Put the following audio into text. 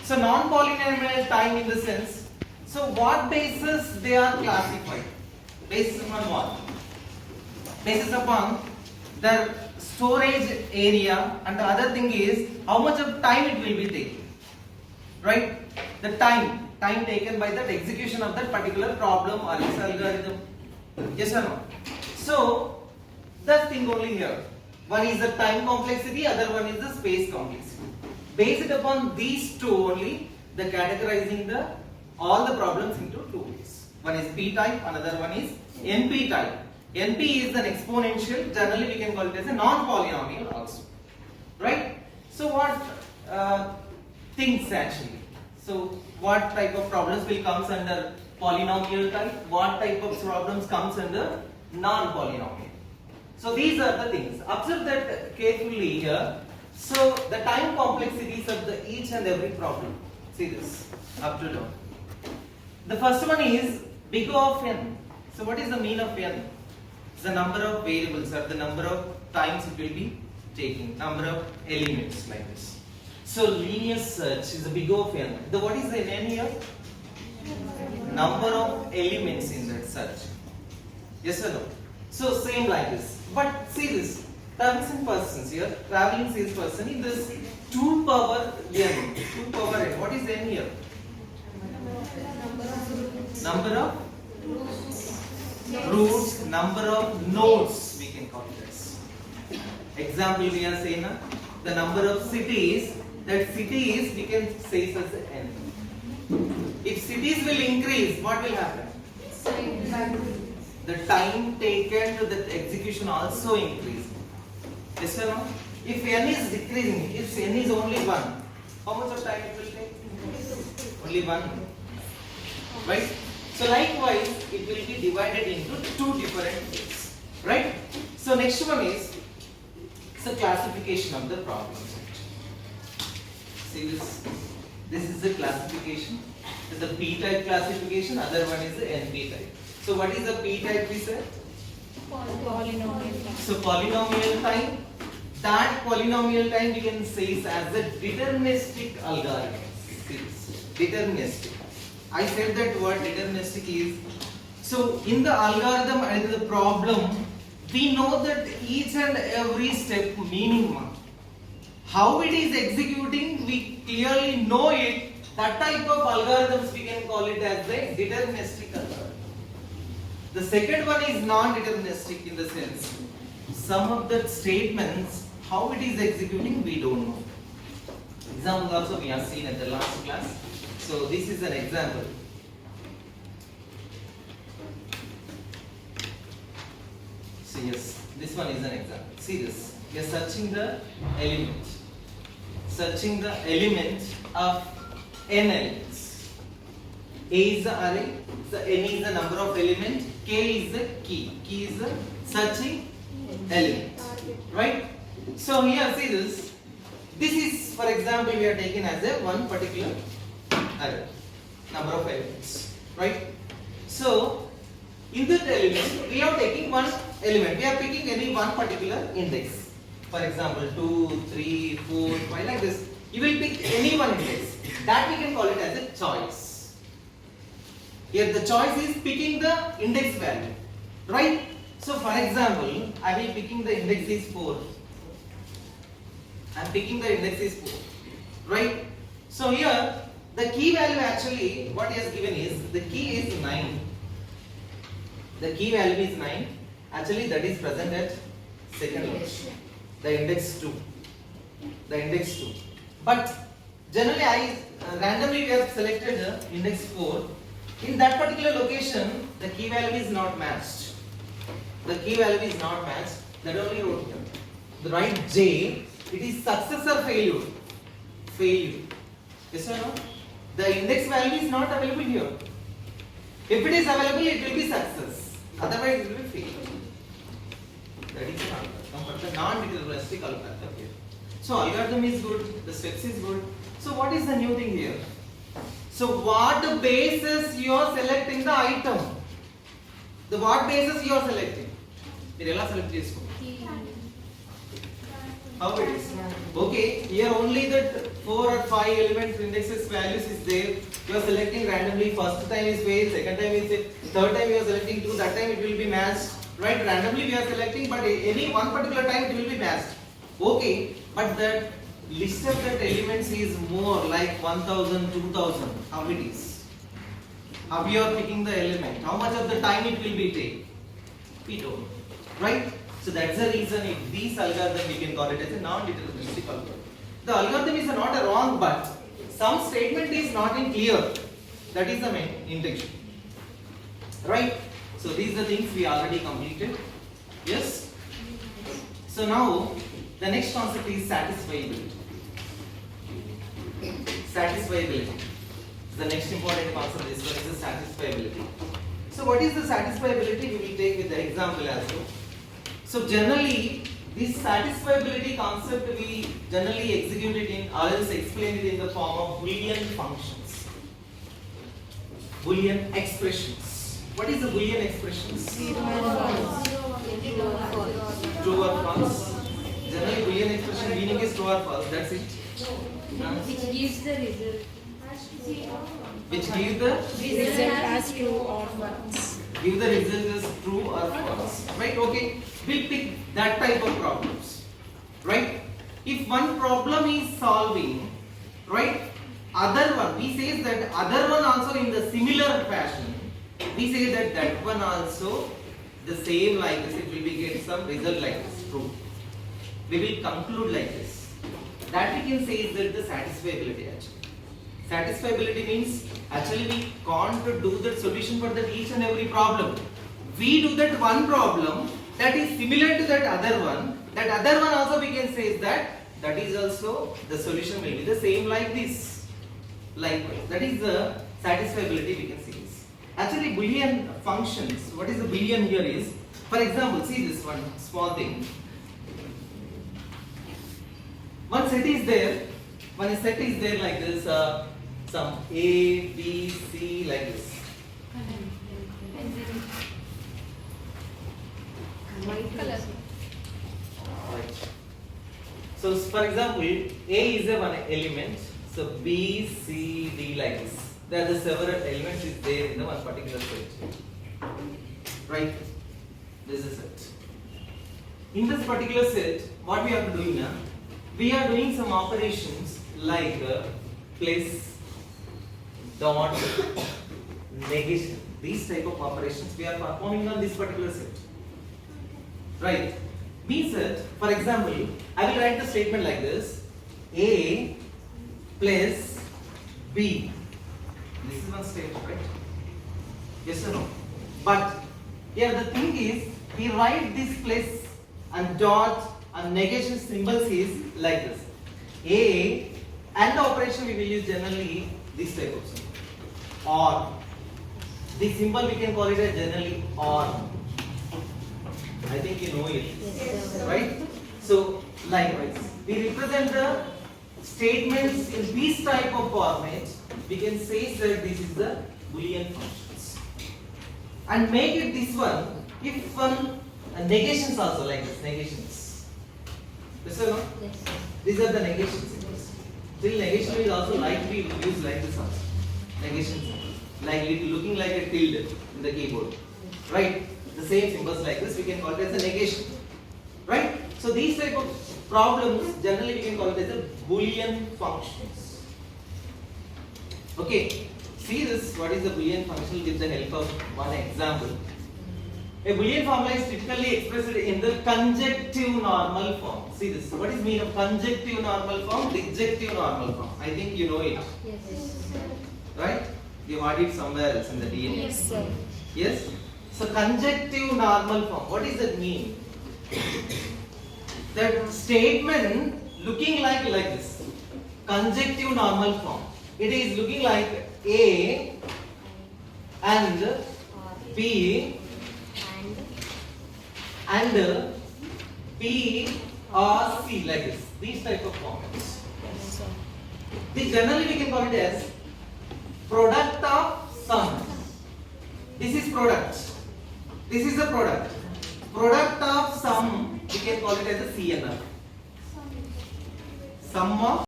So non-polynomial time in the sense, so what basis they are classified? Basis upon what? Basis upon their storage area, and the other thing is how much of time it will be taking, right? The time taken by that execution of that particular problem or its algorithm. Yes or no? So that thing only here. One is the time complexity, other one is the space complexity. Based upon these two only, the categorizing the all the problems into two ways. One is P type, another one is NP type. NP is an exponential. Generally, we can call it as a non-polynomial also, right? So what things actually? So what type of problems will comes under polynomial type? What type of problems comes under non-polynomial? So these are the things. Observe that carefully here. So the time complexities of the each and every problem. See this up to down. The first one is big O of n. So what is the mean of n? It's the number of variables or the number of times it will be taking, number of elements like this. So linear search is the big O of n. What is the n here? Number of elements in that search. Yes or no? So same like this. But see this. Traveling persons here, traveling salesperson in this 2 power n. 2 power n. What is n here? Number of routes, number of nodes, we can call it as. Example we are saying the number of cities, that cities we can say as n. If cities will increase, what will happen? The time taken to the execution also increase. Yes or no? If n is decreasing, if n is only 1, how much of time it will take? Only 1. Right? So likewise, it will be divided into 2 different ways. Right? So next one is the classification of the problems. See this? This is the classification. This is the P type classification, other one is the NP type. So what is the P type we said? Polynomial time. So polynomial time. That polynomial time we can say as a deterministic algorithm. Deterministic. I said that word deterministic is, so in the algorithm and in the problem, we know that each and every step meaning one. How it is executing, we clearly know it. That type of algorithms we can call it as a deterministic algorithm. The second one is non-deterministic in the sense, some of the statements, how it is executing, we don't know. Example also we have seen at the last class. So this is an example. So yes, this one is an example. See this. We are searching the element. Searching the element of n elements. A is the array, so n is the number of elements, k is the key. Key is the searching element. Right? So here see this. This is, for example, we are taking as a one particular array, number of elements, right? So in that element we are taking one element, we are picking any one particular index, for example 2, 3, 4, 5 like this. You will pick any one index, that we can call it as a choice. Here the choice is picking the index value, right? So for example, I will picking the index is 4. I am picking the index is 4, right? So here the key value actually what he has given is, the key is 9. The key value is 9. Actually that is present at second location. The index 2. The index 2. But generally randomly we have selected index 4. In that particular location the key value is not matched. The key value is not matched. That only wrote here. The right J, it is success or failure? Failure. Yes or no? The index value is not available here. If it is available, it will be success. Otherwise, it will be failure. That is the algorithm, but the non-deterministic algorithm here. So algorithm is good, the steps is good. So what is the new thing here? So what basis you are selecting the item? The what basis you are selecting? మీరు ఎలా select చేసుకోవాలి? How it is? Okay, here only that 4 or 5 element indexes values is there. You are selecting randomly. First time is fail, second time is fail, third time you are selecting 2. That time it will be matched. Right? Randomly we are selecting, but any one particular time it will be matched. Okay, but the list of that elements is more like 1000, 2000. How it is? How you are picking the element? How much of the time it will be take? We don't know. Right? So that's the reason if these algorithm we can call it as a non-deterministic algorithm. The algorithm is not a wrong, but some statement is not in clear. That is the main intention. Right? So these are the things we already completed. Yes? So now the next concept is satisfiability. Satisfiability. The next important concept is what is the satisfiability. So what is the satisfiability? We will take with the example as well. So generally, this satisfiability concept we generally execute it in or else explain it in the form of Boolean functions. Boolean expressions. What is the Boolean expressions? True or false. Generally, Boolean expression meaning is true or false. That's it. Which gives the result. Which give the Result as true or false. give the result as true or false. Right? Okay. We'll pick that type of problems. Right? If one problem is solving, right? Other one, we say that other one also in the similar fashion. We say that that one also the same like this. It will be get some result like this. True. We will conclude like this. That we can say is that the satisfiability actually. Satisfiability means actually we can't do that solution for that each and every problem. We do that one problem that is similar to that other one. That other one also we can say is that is also the solution will be the same like this. Likewise, that is the satisfiability we can see this. Actually Boolean functions, what is the Boolean here is, for example, see this one small thing. One set is there like this, some A, B, C like this. White color. Right. So for example, A is a one element, so B, C, D like this. There are the several elements is there in the one particular set. Right? This is it. In this particular set, what we are doing now? We are doing some operations like place, dot, negation. These type of operations we are performing on this particular set. Right? Means that, for example, I will write the statement like this: A plus B. This is one statement, right? Yes or no? But here the thing is, we write this place and dot and negation symbols is like this. A and the operation we will use generally this type of symbol. Or this symbol we can call it as generally or. I think you know it. Yes, right? So likewise, we represent the statements in this type of format. We can say that this is the Boolean functions. And make it this one if one negations also like this, negations. Yes or no? Yes. These are the negation symbols. Still negation is also like we use like this also. Negation symbols. Like looking like a tilde in the keyboard. Right? The same symbols like this we can call it as a negation. Right? So these type of problems generally we can call it as a Boolean functions. Okay. See this, what is the Boolean function with the help of one example. A Boolean formula is typically expressed in the conjective normal form. See this, what is mean of conjective normal form, disjunctive normal form? I think you know it. Yes. Right? You have it somewhere else in the DNA. Yes, sir. Yes? So conjective normal form, what does that mean? That statement looking like this. Conjective normal form. It is looking like A and B and B or C like this. These type of formats. Yes, sir. This generally we can call it as product of sum. This is product. This is the product. Product of sum we can call it as a CNF. Sum of